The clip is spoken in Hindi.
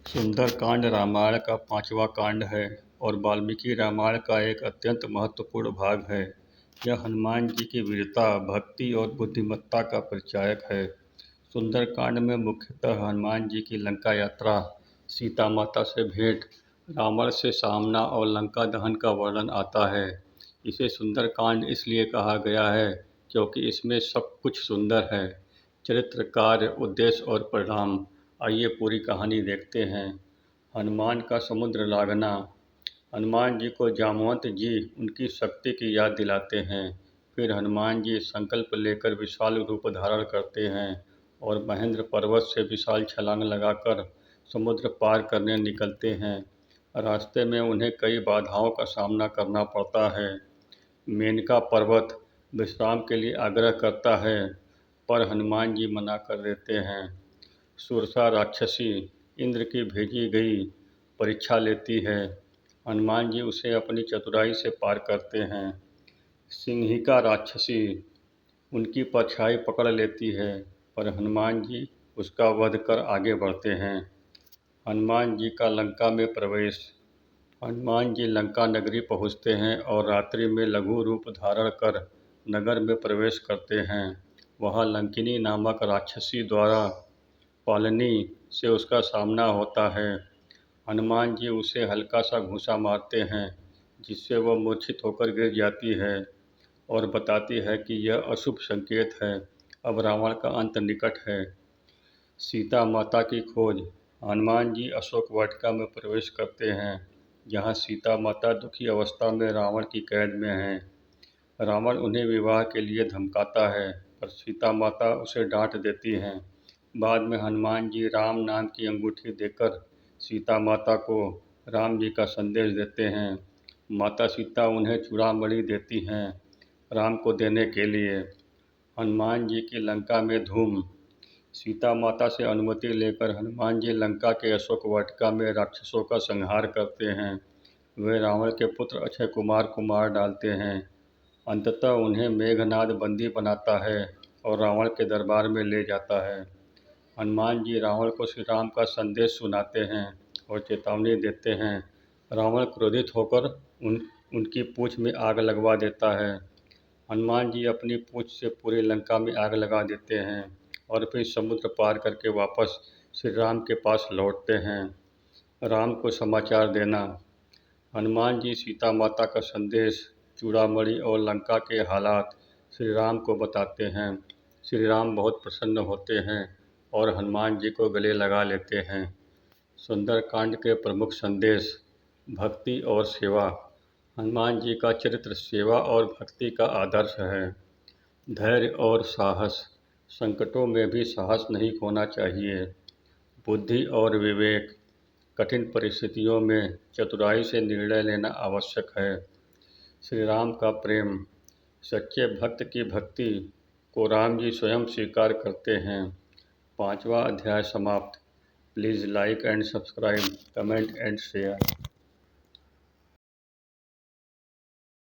सुंदरकांड रामायण का 5वां कांड है और वाल्मीकि रामायण का एक अत्यंत महत्वपूर्ण भाग है। यह हनुमान जी की वीरता, भक्ति और बुद्धिमत्ता का परिचायक है। सुंदरकांड में मुख्यतः हनुमान जी की लंका यात्रा, सीता माता से भेंट, रावण से सामना और लंका दहन का वर्णन आता है। इसे सुंदरकांड इसलिए कहा गया है क्योंकि इसमें सब कुछ सुंदर है: चरित्र, कार्य, उद्देश्य और परिणाम। आइए पूरी कहानी देखते हैं। हनुमान का समुद्र लांघना। हनुमान जी को जामवंत जी उनकी शक्ति की याद दिलाते हैं। फिर हनुमान जी संकल्प लेकर विशाल रूप धारण करते हैं और महेंद्र पर्वत से विशाल छलांग लगाकर समुद्र पार करने निकलते हैं। रास्ते में उन्हें कई बाधाओं का सामना करना पड़ता है। मेनका पर्वत विश्राम के लिए आग्रह करता है, पर हनुमान जी मना कर देते हैं। सुरसा राक्षसी इंद्र की भेजी गई परीक्षा लेती है। हनुमान जी उसे अपनी चतुराई से पार करते हैं। सिंहिका राक्षसी उनकी परछाई पकड़ लेती है, पर हनुमान जी उसका वध कर आगे बढ़ते हैं। हनुमान जी का लंका में प्रवेश। हनुमान जी लंका नगरी पहुँचते हैं और रात्रि में लघु रूप धारण कर नगर में प्रवेश करते हैं। वहाँ लंकिनी नामक राक्षसी द्वारा पालनी से उसका सामना होता है। हनुमान जी उसे हल्का सा घूंसा मारते हैं, जिससे वह मूर्छित होकर गिर जाती है और बताती है कि यह अशुभ संकेत है, अब रावण का अंत निकट है। सीता माता की खोज। हनुमान जी अशोक वाटिका में प्रवेश करते हैं, जहाँ सीता माता दुखी अवस्था में रावण की कैद में हैं। रावण उन्हें विवाह के लिए धमकाता है, पर सीता माता उसे डांट देती हैं। बाद में हनुमान जी राम नाम की अंगूठी देकर सीता माता को राम जी का संदेश देते हैं। माता सीता उन्हें चूड़ामणि देती हैं राम को देने के लिए। हनुमान जी की लंका में धूम। सीता माता से अनुमति लेकर हनुमान जी लंका के अशोक वाटिका में राक्षसों का संहार करते हैं। वे रावण के पुत्र अक्षय कुमार को मार डालते हैं। अंततः उन्हें मेघनाद बंदी बनाता है और रावण के दरबार में ले जाता है। हनुमान जी रावण को श्री राम का संदेश सुनाते हैं और चेतावनी देते हैं। रावण क्रोधित होकर उनकी पूंछ में आग लगवा देता है। हनुमान जी अपनी पूंछ से पूरी लंका में आग लगा देते हैं और फिर समुद्र पार करके वापस श्री राम के पास लौटते हैं। राम को समाचार देना। हनुमान जी सीता माता का संदेश, चूड़ामणि और लंका के हालात श्री राम को बताते हैं। श्री राम बहुत प्रसन्न होते हैं और हनुमान जी को गले लगा लेते हैं। सुंदरकांड के प्रमुख संदेश। भक्ति और सेवा। हनुमान जी का चरित्र सेवा और भक्ति का आदर्श है। धैर्य और साहस। संकटों में भी साहस नहीं खोना चाहिए। बुद्धि और विवेक। कठिन परिस्थितियों में चतुराई से निर्णय लेना आवश्यक है। श्री राम का प्रेम। सच्चे भक्त की भक्ति को राम जी स्वयं स्वीकार करते हैं। 5वां अध्याय समाप्त। Please like and subscribe, comment and share.